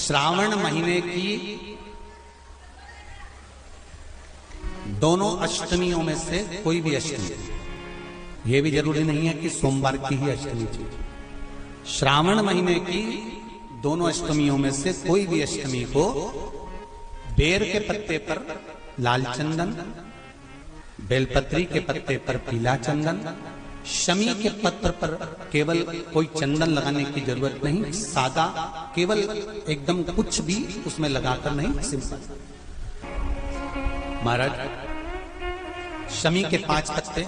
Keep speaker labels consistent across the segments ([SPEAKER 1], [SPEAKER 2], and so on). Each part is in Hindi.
[SPEAKER 1] श्रावण महीने की दोनों अष्टमियों में से कोई भी अष्टमी, यह भी जरूरी नहीं है कि सोमवार की ही अष्टमी चाहिए। श्रावण महीने की दोनों अष्टमियों में से कोई भी अष्टमी को बेर के पत्ते पर लाल चंदन, बेलपत्री के पत्ते पर पीला चंदन, शमी के पत्र पर केवल कोई चंदन लगाने की जरूरत नहीं, सादा केवल एकदम कुछ भी उसमें लगाकर नहीं, सिंपल। महाराज शमी के 5 पत्ते,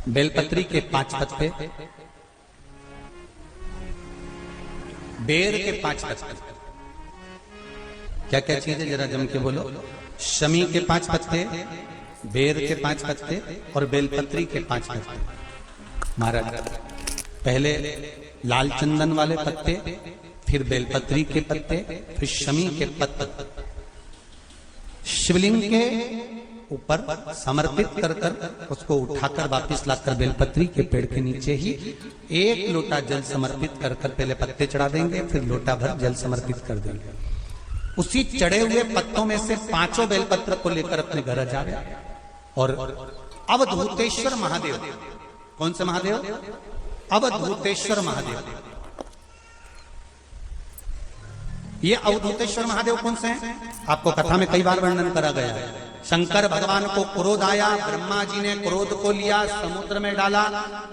[SPEAKER 1] बेलपत्री के 5 पत्ते, बेर के 5 पत्ते, क्या क्या चीज है जरा जम के बोलो। शमी के 5 पत्ते, बेर के 5 पत्ते और बेलपत्री के 5 पत्ते। महाराज पहले लाल चंदन वाले पत्ते, फिर बेलपत्री के पत्ते, फिर शमी के पत्ते शिवलिंग के ऊपर समर्पित कर कर उसको उठाकर वापस लाकर बेलपत्री के पेड़ के नीचे ही 1 लोटा जल समर्पित कर कर पहले पत्ते चढ़ा देंगे, फिर लोटा भर जल समर्पित कर देंगे। उसी चढ़े हुए पत्तों में से 5 बेलपत्र को लेकर अपने घर जा रहे और अवधूतेश्वर महादेव, कौन से महादेव? अवधूतेश्वर महादेव। ये अवधूतेश्वर महादेव कौन से हैं? आपको कथा में कई बार वर्णन करा गया है। शंकर भगवान को क्रोध आया, ब्रह्मा जी ने क्रोध को लिया, समुद्र में डाला।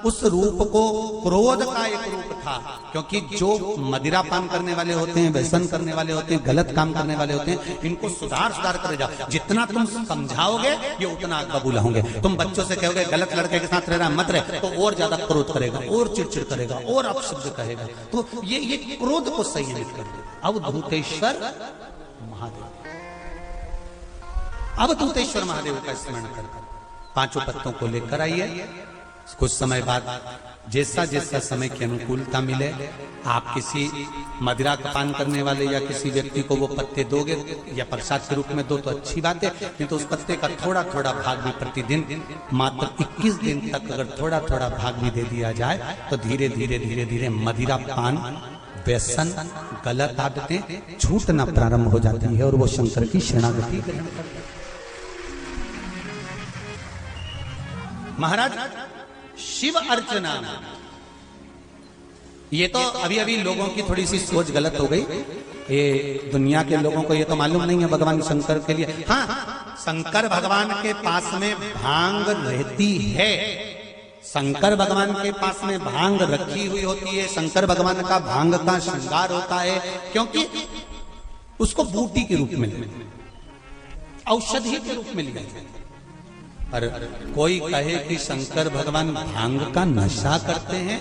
[SPEAKER 1] उस रूप को क्रोध का एक रूप था, क्योंकि जो मदिरा पान करने वाले होते हैं, व्यसन करने वाले होते हैं, गलत काम करने वाले होते हैं, इनको सुधार करे जाओ। जितना तुम समझाओगे ये उतना बबूला होंगे। तुम बच्चों से कहोगे गलत लड़के के साथ रह रहा मत रहे, तो और ज्यादा क्रोध करेगा, और चिड़चिड़ करेगा, और अपशब्द कहेगा। तो ये क्रोध को संयमित कर दे। अवधूतेश्वर महादेव, अवधूतेश्वर महादेव का स्मरण कर 5 पत्तों को लेकर आइए। कुछ समय बाद जैसा जैसा समय की अनुकूलता मिले, आप किसी मदिरा का पान करने वाले या किसी व्यक्ति को वो पत्ते दोगे या प्रसाद के रूप में दो तो अच्छी बात है, किंतु उस पत्ते का थोड़ा थोड़ा भाग भी प्रतिदिन मात्र 21 दिन तक अगर थोड़ा थोड़ा भाग भी दे दिया जाए तो धीरे धीरे धीरे धीरे मदिरा पान, व्यसन, गलत आदतें छूटना प्रारंभ हो जाती है और वो शंकर की शरणागति ग्रहण करते हैं। महाराज शिव अर्चना, ये तो अभी अभी लोगों की थोड़ी सी सोच गलत हो गई। ये दुनिया के लोगों को ये तो मालूम नहीं है भगवान शंकर के लिए। हाँ, शंकर भगवान के पास में भांग रहती है, शंकर भगवान के पास में भांग रखी हुई होती है। शंकर भगवान का भांग का श्रृंगार होता है, क्योंकि उसको बूटी के रूप में, औषधि के रूप में लिया जाए। और कोई कहे कि शंकर भगवान भांग का नशा करते हैं,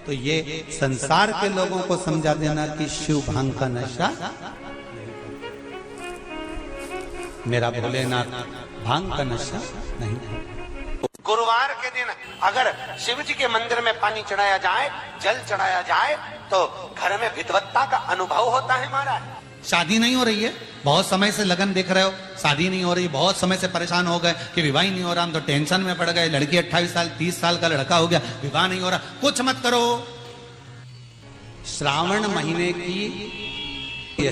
[SPEAKER 1] तो ये संसार के लोगों को समझा देना कि शिव भांग का नशा, मेरा भोलेनाथ भांग का नशा नहीं है।
[SPEAKER 2] गुरुवार के दिन अगर शिव जी के मंदिर में पानी चढ़ाया जाए, जल चढ़ाया जाए, तो घर में विद्वत्ता का अनुभव होता है। महाराज
[SPEAKER 1] शादी नहीं हो रही है, बहुत समय से लगन देख रहे हो, शादी नहीं हो रही, बहुत समय से परेशान हो गए कि विवाह नहीं हो रहा, हम तो टेंशन में पड़ गए। लड़की 28 साल 30 साल का लड़का हो गया, विवाह नहीं हो रहा, कुछ मत करो। श्रावण महीने की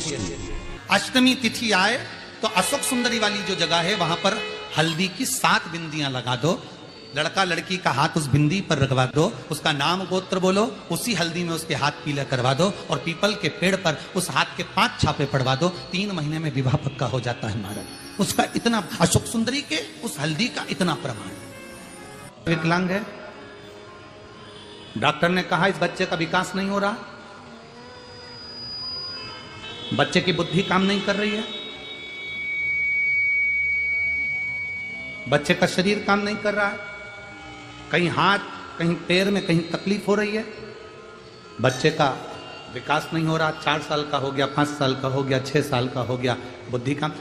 [SPEAKER 1] अष्टमी तिथि आए तो अशोक सुंदरी वाली जो जगह है वहां पर हल्दी की 7 बिंदियां लगा दो। लड़का लड़की का हाथ उस बिंदी पर रखवा दो, उसका नाम गोत्र बोलो, उसी हल्दी में उसके हाथ पीला करवा दो और पीपल के पेड़ पर उस हाथ के 5 छापे पड़वा दो। 3 महीने में विवाह पक्का हो जाता है। महाराज उसका इतना, अशोक सुंदरी के उस हल्दी का इतना प्रमाण। विकलांग है, डॉक्टर ने कहा इस बच्चे का विकास नहीं हो रहा, बच्चे की बुद्धि काम नहीं कर रही है, बच्चे का शरीर काम नहीं कर रहा है, कहीं हाथ कहीं पैर में कहीं तकलीफ हो रही है, बच्चे का विकास नहीं हो रहा। 4 साल का हो गया, 5 साल का हो गया, 6 साल का हो गया, बुद्धि काम।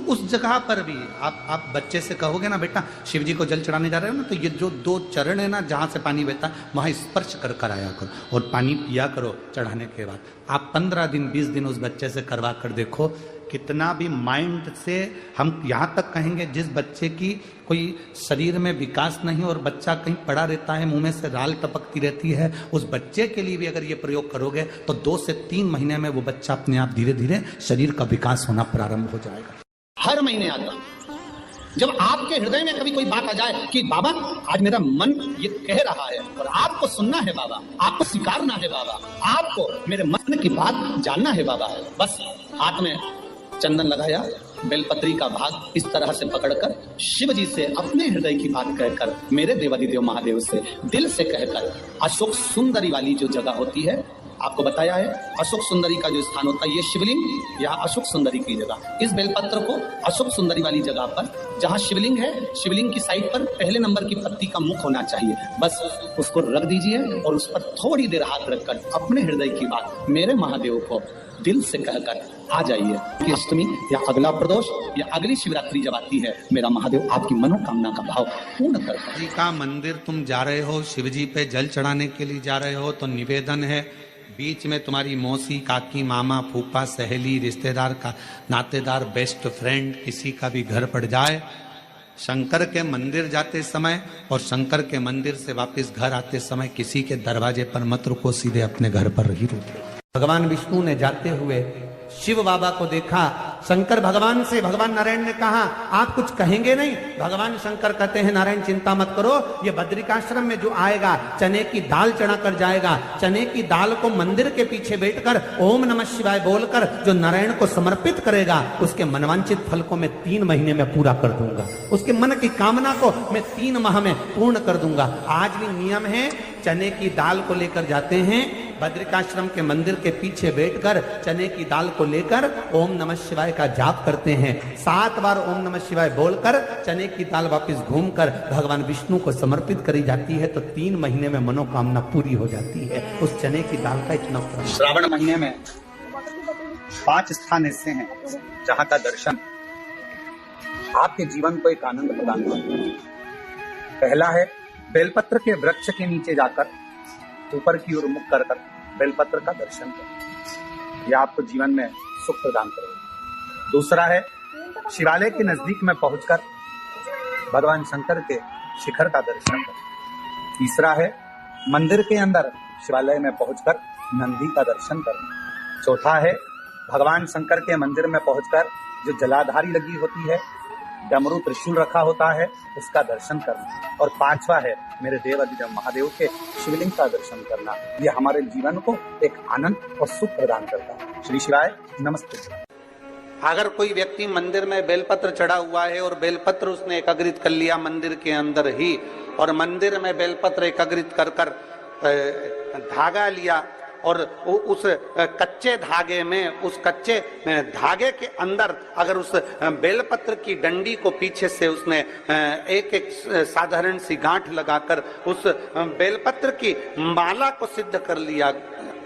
[SPEAKER 1] उस जगह पर भी आप बच्चे से कहोगे ना बेटा शिव जी को जल चढ़ाने जा रहे हो ना, तो ये जो 2 चरण है ना जहां से पानी बहता है वहां स्पर्श कर कर आया करो और पानी पिया करो चढ़ाने के बाद। आप 15 दिन 20 दिन उस बच्चे से करवा कर देखो कितना भी माइंड से हम यहां तक कहेंगे, जिस बच्चे की कोई शरीर में विकास नहीं और बच्चा कहीं पड़ा रहता है, मुंह में से राल टपकती रहती है, उस बच्चे के लिए भी अगर ये प्रयोग करोगे तो 2 से 3 महीने में वो बच्चा अपने आप धीरे धीरे शरीर का विकास होना प्रारंभ हो जाएगा।
[SPEAKER 3] हर महीने आता जब आपके हृदय में कभी कोई बात आ जाए कि बाबा आज मेरा मन ये कह रहा है और आपको सुनना है बाबा, आपको स्वीकारना है बाबा, आपको मेरे मन की बात जानना है बाबा, बस हाथ में चंदन लगाया, बेलपत्री का भाग इस तरह से पकड़कर शिव जी से अपने हृदय की बात कहकर, मेरे देवादिदेव महादेव से दिल से कहकर, अशोक सुंदरी वाली जो जगह होती है, आपको बताया है अशोक सुंदरी का जो स्थान होता है, ये शिवलिंग या अशोक सुंदरी की जगह, इस बेलपत्र को अशोक सुंदरी वाली जगह पर जहां शिवलिंग है, शिवलिंग की साइड पर पहले नंबर की पत्ती का मुख होना चाहिए, बस उसको रख दीजिए और उस पर थोड़ी देर हाथ रखकर अपने हृदय की बात मेरे महादेव को दिल से कहकर आ जाइए कि अष्टमी या अगला प्रदोष या अगली शिवरात्रि जब आती है, मेरा महादेव आपकी मनोकामना का भाव पूर्ण करता है।
[SPEAKER 1] जी का मंदिर तुम जा रहे हो, शिव जी पे जल चढ़ाने के लिए जा रहे हो, तो निवेदन है बीच में तुम्हारी मौसी, काकी, मामा, फूफा, सहेली, रिश्तेदार का नातेदार, बेस्ट फ्रेंड किसी का भी घर पड़ जाए, शंकर के मंदिर जाते समय और शंकर के मंदिर से वापस घर आते समय किसी के दरवाजे पर मत रुको, सीधे अपने घर पर ही रुको। भगवान विष्णु ने जाते हुए शिव बाबा को देखा, शंकर भगवान से, भगवान नारायण ने कहा आप कुछ कहेंगे नहीं? भगवान शंकर कहते हैं नारायण चिंता मत करो, ये बद्रिकाश्रम में जो आएगा चने की दाल चढ़ा कर जाएगा, चने की दाल को मंदिर के पीछे बैठकर ओम नमः शिवाय बोलकर जो नारायण को समर्पित करेगा, उसके मनवांचित फल को मैं 3 महीने में पूरा कर दूंगा, उसके मन की कामना को मैं 3 माह में पूर्ण कर दूंगा। आज भी नियम है, चने की दाल को लेकर जाते हैं, बद्रिकाश्रम के मंदिर के पीछे बैठकर चने की दाल को लेकर ओम नमः शिवाय का जाप करते हैं, 7 बार ओम नमः शिवाय बोलकर चने की दाल वापस घूमकर भगवान विष्णु को समर्पित करी जाती है, तो 3 महीने में मनोकामना पूरी हो जाती है। उस चने की दाल का इतना
[SPEAKER 4] श्रावण महीने में 5 स्थान ऐसे हैं जहां का दर्शन आपके जीवन को एक आनंद प्रदान करता है। पहला है बेलपत्र के वृक्ष के नीचे जाकर ऊपर की ओर मुख कर बेलपत्र का दर्शन करें, यह आपको जीवन में सुख प्रदान करेगा। दूसरा है शिवालय के नजदीक में पहुंचकर भगवान शंकर के शिखर का दर्शन करें। तीसरा है मंदिर के अंदर शिवालय में पहुंचकर नंदी का दर्शन करें। चौथा है भगवान शंकर के मंदिर में पहुंचकर जो जलाधारी लगी होती है, डमरू त्रिशूल रखा होता है, उसका दर्शन करना। और 5वां है मेरे देवादिदेव महादेव के शिवलिंग का दर्शन करना। ये हमारे जीवन को एक आनंद और सुख प्रदान करता है। श्री शिवाय नमस्ते।
[SPEAKER 1] अगर कोई व्यक्ति मंदिर में बेलपत्र चढ़ा हुआ है और बेलपत्र उसने एकत्रित कर लिया मंदिर के अंदर ही, और मंदिर में बेलपत्र एकत्रित कर कर धागा लिया और उस कच्चे धागे में, उस कच्चे धागे के अंदर अगर उस बेलपत्र की डंडी को पीछे से उसने एक एक साधारण सी गांठ लगाकर उस बेलपत्र की माला को सिद्ध कर लिया,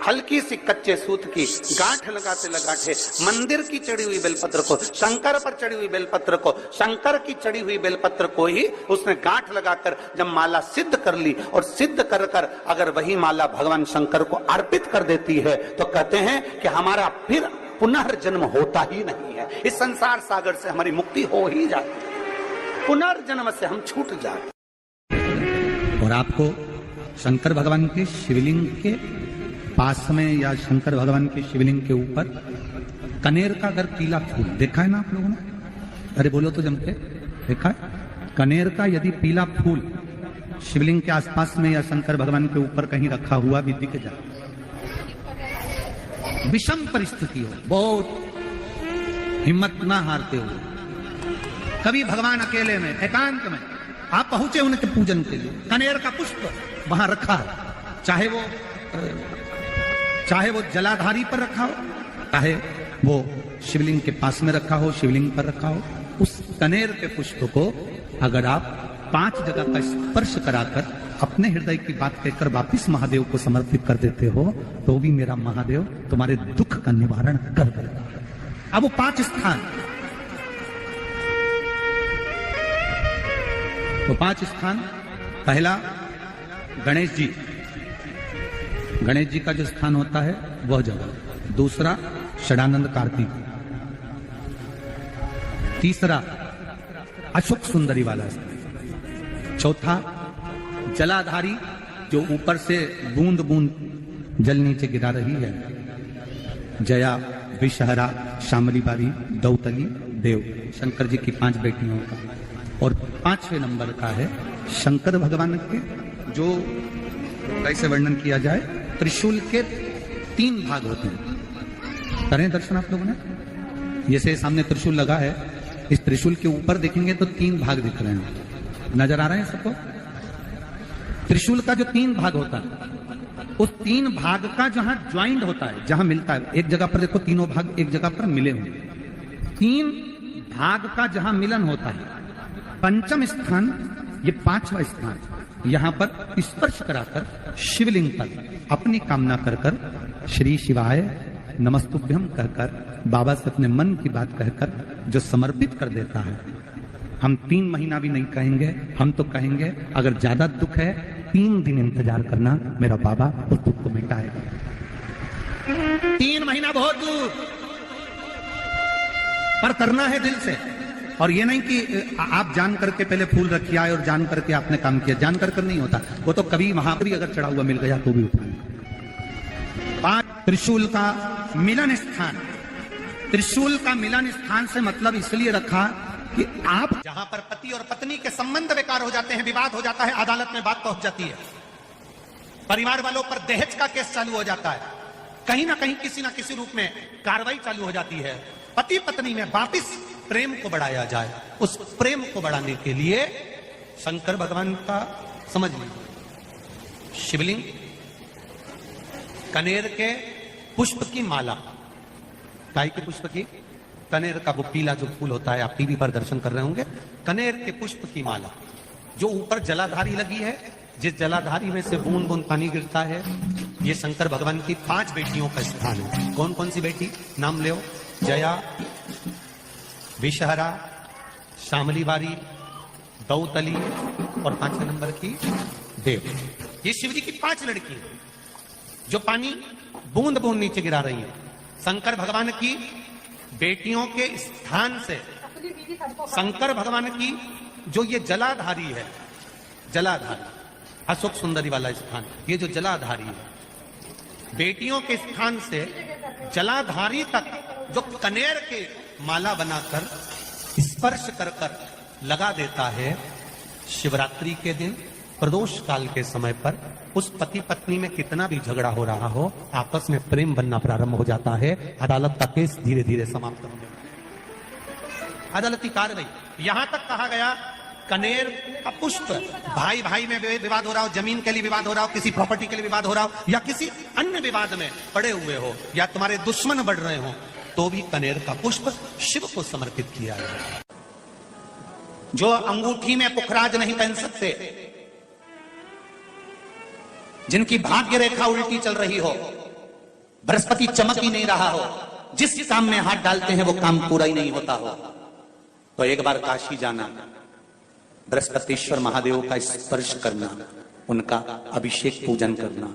[SPEAKER 1] हल्की सी कच्चे सूत की गांठ लगाते लगाते मंदिर की चढ़ी हुई बेलपत्र को, शंकर पर चढ़ी हुई बेलपत्र को, शंकर की चढ़ी हुई बेलपत्र को ही उसने गांठ लगाकर जब माला सिद्ध कर ली और सिद्ध कर कर अगर वही माला भगवान शंकर को अर्पित कर देती है, तो कहते हैं कि हमारा फिर पुनर्जन्म होता ही नहीं है, इस संसार सागर से हमारी मुक्ति हो ही जाती है, पुनर्जन्म से हम छूट जाते।
[SPEAKER 5] और आपको शंकर भगवान के शिवलिंग के पास में या शंकर भगवान के शिवलिंग के ऊपर कनेर का अगर पीला फूल देखा है ना आप लोगों ने? अरे बोलो तो जम के, देखा है? कनेर का यदि पीला फूल शिवलिंग के आसपास में या शंकर भगवान के ऊपर कहीं रखा हुआ भी दिख जाए, विषम परिस्थिति हो, बहुत हिम्मत ना हारते हुए कभी भगवान अकेले में एकांत में आप पहुंचे उनके पूजन के लिए, कनेर का पुष्प वहां रखा है, चाहे वो जलाधारी पर रखा हो, चाहे वो शिवलिंग के पास में रखा हो, शिवलिंग पर रखा हो, उस कनेर के पुष्प को अगर आप 5 जगह का स्पर्श कराकर अपने हृदय की बात कहकर वापिस महादेव को समर्पित कर देते हो, तो भी मेरा महादेव तुम्हारे दुख का निवारण कर देगा। अब वो 5 स्थान, तो 5 स्थान, पहला गणेश जी, गणेश जी का जो स्थान होता है वह जगह। दूसरा षडानंद कार्तिक, तीसरा अशोक सुंदरी वाला स्थान। चौथा जलाधारी, जो ऊपर से बूंद बूंद जल नीचे गिरा रही है, जया, विषहरा, शामली बारी, दौतली, देव, शंकर जी की 5 बेटियों का। और 5वें नंबर का है शंकर भगवान के, जो कैसे वर्णन किया जाए, त्रिशूल के 3 भाग होते हैं। करें दर्शन आप लोगों ने? जैसे सामने त्रिशूल लगा है, इस त्रिशूल के ऊपर देखेंगे तो 3 भाग दिख रहे हैं, नजर आ रहे हैं सबको? त्रिशूल का जो 3 भाग होता है, उस 3 भाग का जहां ज्वाइंट होता है, जहां मिलता है, एक जगह पर देखो तीनों भाग एक जगह पर मिले हुए, 3 भाग का जहां मिलन होता है, पंचम स्थान, ये 5वां स्थान, यहां पर स्पर्श कराकर शिवलिंग पर अपनी कामना कर कर श्री शिवाय नमस्तुभ्यम कहकर बाबा से अपने मन की बात कहकर जो समर्पित कर देता है, हम 3 महीना भी नहीं कहेंगे, हम तो कहेंगे अगर ज्यादा दुख है 3 दिन इंतजार करना, मेरा बाबा उस दुख को मिटाएगा। 3 महीना बहुत दूर, पर करना है दिल से। और ये नहीं कि आप जान करके पहले फूल रखिए आए और जान करके आपने काम किया, जान कर नहीं होता, वो तो कभी वहां पर भी अगर चढ़ा हुआ मिल गया तो भी उठाए। 5 त्रिशूल का मिलन स्थान। त्रिशूल का मिलन स्थान से मतलब इसलिए रखा कि आप जहां पर पति और पत्नी के संबंध बेकार हो जाते हैं, विवाद हो जाता है, अदालत में बात पहुंच जाती है, परिवार वालों पर दहेज का केस चालू हो जाता है, कहीं ना कहीं किसी ना किसी रूप में कार्रवाई चालू हो जाती है, पति पत्नी में वापिस प्रेम को बढ़ाया जाए, उस प्रेम को बढ़ाने के लिए शंकर भगवान का, समझ लीजिए, शिवलिंग, कनेर के पुष्प की माला, गाय के पुष्प की, कनेर का वो पीला जो फूल होता है, आप टीवी पर दर्शन कर रहे होंगे, कनेर के पुष्प की माला, जो ऊपर जलाधारी लगी है, जिस जलाधारी में से बूंद बूंद पानी गिरता है, ये शंकर भगवान की 5 बेटियों का स्थान है। कौन कौन सी बेटी? नाम लो, जया, विषहरा, शामली बारी, दौतली और 5वें नंबर की देव। ये शिव जी की 5 लड़की हैं जो पानी बूंद बूंद नीचे गिरा रही है। शंकर भगवान की बेटियों के स्थान से, शंकर भगवान की जो ये जलाधारी है, जलाधारी, अशोक सुंदरी वाला स्थान, ये जो जलाधारी है, बेटियों के स्थान से जलाधारी तक जो कनेर के माला बनाकर स्पर्श कर कर लगा देता है, शिवरात्रि के दिन प्रदोष काल के समय पर उस पति पत्नी में कितना भी झगड़ा हो रहा हो, आपस में प्रेम बनना प्रारंभ हो जाता है, अदालत का केस धीरे धीरे समाप्त हो जाता है। अदालती कार्रवाई, यहां तक कहा गया कनेर का पुष्प, भाई भाई में विवाद हो रहा हो, जमीन के लिए विवाद हो रहा हो, किसी प्रॉपर्टी के लिए विवाद हो रहा हो, या किसी अन्य विवाद में पड़े हुए हो, या तुम्हारे दुश्मन बढ़ रहे हो, तो भी कनेर का पुष्प शिव को समर्पित किया गया। जो अंगूठी में पुखराज नहीं पहन सकते, जिनकी भाग्य रेखा उल्टी चल रही हो, बृहस्पति चमक ही नहीं रहा हो, जिस काम में हाथ डालते हैं वो काम पूरा ही नहीं होता हो, तो एक बार काशी जाना, बृहस्पतिश्वर महादेव का स्पर्श करना, उनका अभिषेक पूजन करना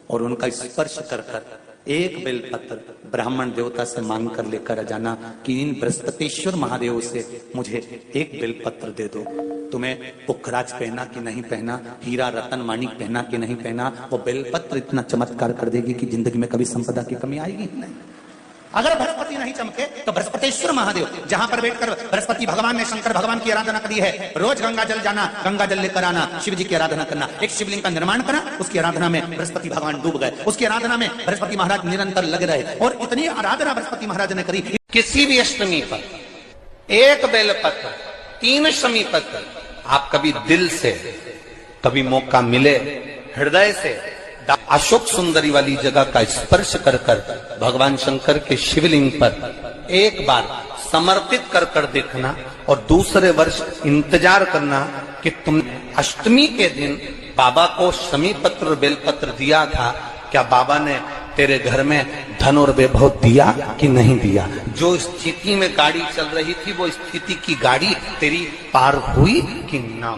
[SPEAKER 5] और उनका स्पर्श कर कर एक बेलपत्र ब्राह्मण देवता से मांग कर लेकर जाना कि इन बृहस्पतिश्वर महादेव से मुझे एक बेलपत्र दे दो। तुम्हें पुखराज पहना कि नहीं पहना, हीरा रतन माणिक पहना कि नहीं पहना, वो बेलपत्र इतना चमत्कार कर देगी कि जिंदगी में कभी संपदा की कमी आएगी ही नहीं। अगर बृहस्पति नहीं चमके तो बृहस्पतिश्वर महादेव, जहां पर बैठकर बृहस्पति भगवान ने शंकर भगवान की आराधना करी है, रोज गंगा जल जाना, गंगा जल लेकर आना, शिव जी की आराधना करना, एक शिवलिंग का निर्माण करा, उसकी आराधना में बृहस्पति भगवान डूब गए, उसकी आराधना में बृहस्पति महाराज निरंतर लगे रहे, और इतनी आराधना बृहस्पति महाराज ने करी। किसी भी अष्टमी पर एक बेलपत्र, 3 शमी पत्र, आप कभी दिल से, कभी मौका मिले हृदय से अशोक सुंदरी वाली जगह का स्पर्श कर कर भगवान शंकर के शिवलिंग पर एक बार समर्पित कर कर देखना, और दूसरे वर्ष इंतजार करना कि तुमने अष्टमी के दिन बाबा को शमी पत्र बेलपत्र दिया था, क्या बाबा ने तेरे घर में धन और वैभव दिया कि नहीं दिया। जो स्थिति में गाड़ी चल रही थी वो स्थिति की गाड़ी तेरी पार हुई कि ना।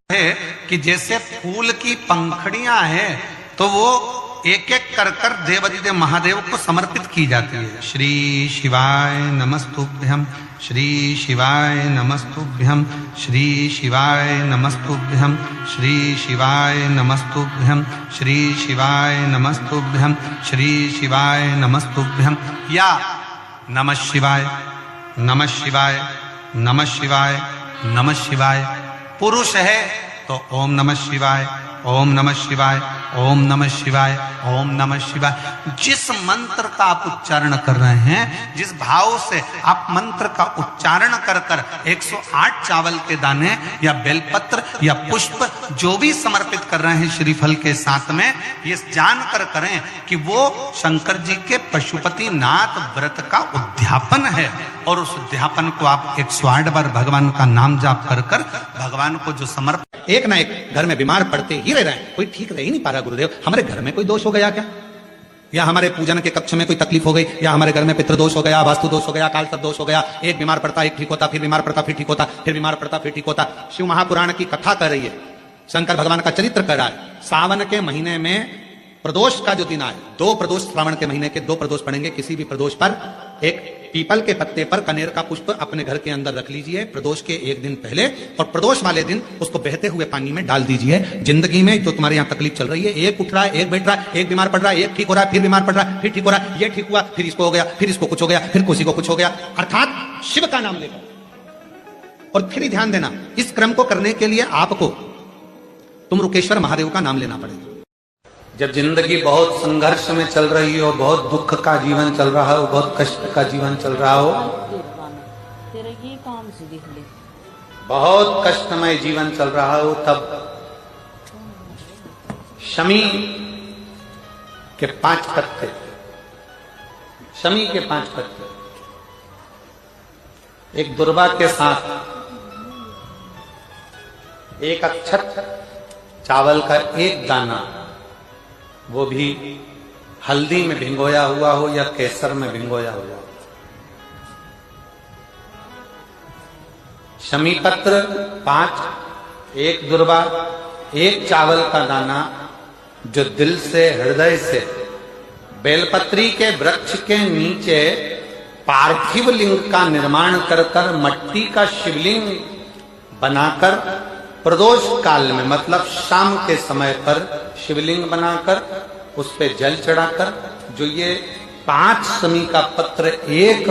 [SPEAKER 5] है कि जैसे फूल की पंखड़ियां हैं तो वो
[SPEAKER 1] एक एक कर कर देवाधिदेव महादेव को समर्पित की जाती है। श्री शिवाय नमस्तुभ्यम, श्री शिवाय नमस्तुभ्यम, श्री शिवाय नमस्तुभ्यम, श्री शिवाय नमस्तुभ्यम, श्री शिवाय नमस्तुभ्यम, श्री शिवाय नमस्तुभ्यम, या नमः शिवाय, नमः शिवाय, नमः शिवाय, नमः शिवाय। पुरुष है तो ओम नमः शिवाय, ओम नमः शिवाय, ओम नमः शिवाय, ओम नमः शिवाय। जिस मंत्र का आप उच्चारण कर रहे हैं, जिस भाव से आप मंत्र का उच्चारण कर कर 108 चावल के दाने या बेलपत्र या पुष्प जो भी समर्पित कर रहे हैं श्रीफल के साथ में, ये जानकर करें कि वो शंकर जी के पशुपति नाथ व्रत का उद्यापन है। और उस उद्यापन को आप 108 बार भगवान का नाम जाप कर कर भगवान को जो समर्पित,
[SPEAKER 5] एक ना एक घर में बीमार पड़ते ही रह रहे हैं, कोई ठीक रह ही नहीं पा रहा। गुरुदेव, हमारे घर में कोई दोष हो गया क्या, या हमारे पूजन के कक्ष में कोई तकलीफ हो गई, या हमारे घर में पितृदोष हो गया, वास्तु दोष हो गया, काल सर्प दोष हो गया। एक बीमार पड़ता एक ठीक होता, फिर बीमार पड़ता फिर ठीक होता, फिर बीमार पड़ता फिर ठीक होता। शिव महापुराण की कथा कर रही है, शंकर भगवान का चरित्र कर रहा है। सावन के महीने में प्रदोष का जो दिन आए, 2 प्रदोष, श्रावण के महीने के 2 प्रदोष पड़ेंगे। किसी भी प्रदोष पर एक पीपल के पत्ते पर कनेर का पुष्प अपने घर के अंदर रख लीजिए प्रदोष के एक दिन पहले, और प्रदोष वाले दिन उसको बहते हुए पानी में डाल दीजिए। जिंदगी में जो तुम्हारे यहाँ तकलीफ चल रही है, एक उठ रहा है, एक बैठ रहा है, एक बीमार पड़ रहा है, एक ठीक हो रहा है, फिर बीमार पड़ रहा है, फिर ठीक हो रहा है, ये ठीक हुआ, फिर इसको हो गया, फिर इसको कुछ हो गया, फिर किसी को कुछ हो गया, अर्थात शिव का नाम लेकर। और फिर ध्यान देना, इस क्रम को करने के लिए आपको तुम रुकेश्वर महादेव का नाम लेना पड़ेगा।
[SPEAKER 1] जब जिंदगी बहुत संघर्ष में चल रही हो, बहुत दुख का जीवन चल रहा हो, बहुत कष्ट का जीवन चल रहा हो,
[SPEAKER 6] तेरा ये काम से देख ले,
[SPEAKER 1] बहुत कष्टमय जीवन चल रहा हो, तब शमी के 5 पत्ते, शमी के 5 पत्ते, एक दुर्वा के साथ एक अक्षत चावल का एक दाना, वो भी हल्दी में भिंगोया हुआ हो या केसर में भिंगोया हुआ हो। शमी पत्र 5, एक दुर्वा, एक चावल का दाना, जो दिल से हृदय से बेलपत्री के वृक्ष के नीचे पार्थिव लिंग का निर्माण कर कर मट्टी का शिवलिंग बनाकर प्रदोष काल में, मतलब शाम के समय पर शिवलिंग बनाकर उस पे जल चढ़ाकर, जो ये 5 शमी का पत्र, एक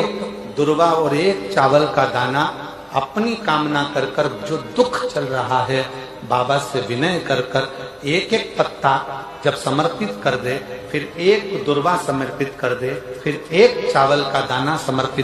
[SPEAKER 1] दुर्वा और एक चावल का दाना, अपनी कामना कर कर जो दुख चल रहा है बाबा से विनय कर कर एक एक पत्ता जब समर्पित कर दे, फिर एक दुर्वा समर्पित कर दे, फिर एक चावल का दाना समर्पित